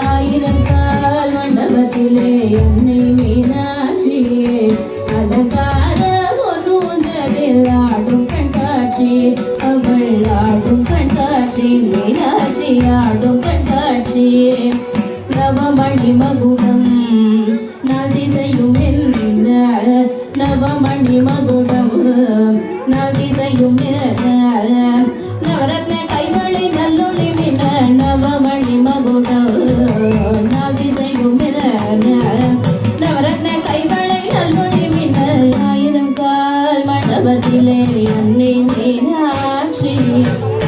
ஆயிரம் கால் மண்டபத்திலே அன்னை மீனாட்சி அலங்கார பொன்னூஞ்சலில் ஆடும் கண்காட்சி அவள் ஆடும் கண்காட்சி மீனாட்சி ஆடும் கண்காட்சி நவமணி மகுடம் நதிசையும் நவமணி மகுடம் நதிசையும் நவரத்ன கைமணி நல்லொளி மின நவமணி மகுடம் நதிசையும் நவரத்ன கைமணி நல்லொளி மின ஆயிரம் கால் மண்டபத்திலே அன்னை மீனாட்சி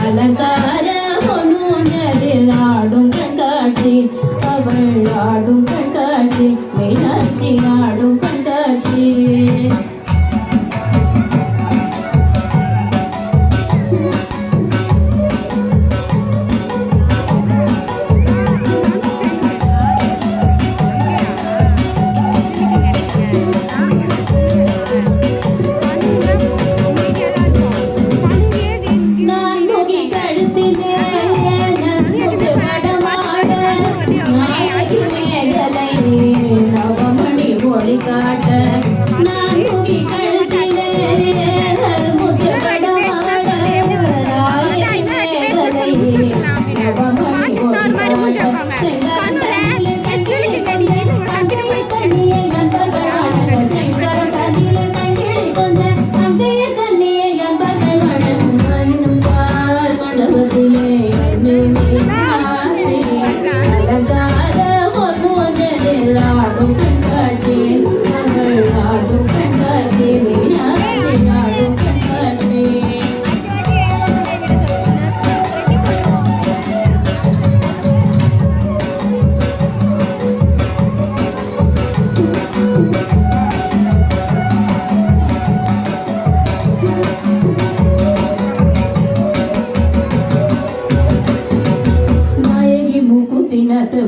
அலங்கார பொன்னூஞ்சலில் ஆடும் கண்காட்சி அவள் ஆடும் கண்காட்சி மீனாட்சி ஆடும் கண்காட்சி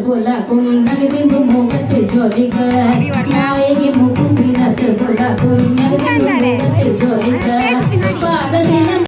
Bulakum naging bumugat jolika naigi mukutinat bulakum naging bumugat jolika pada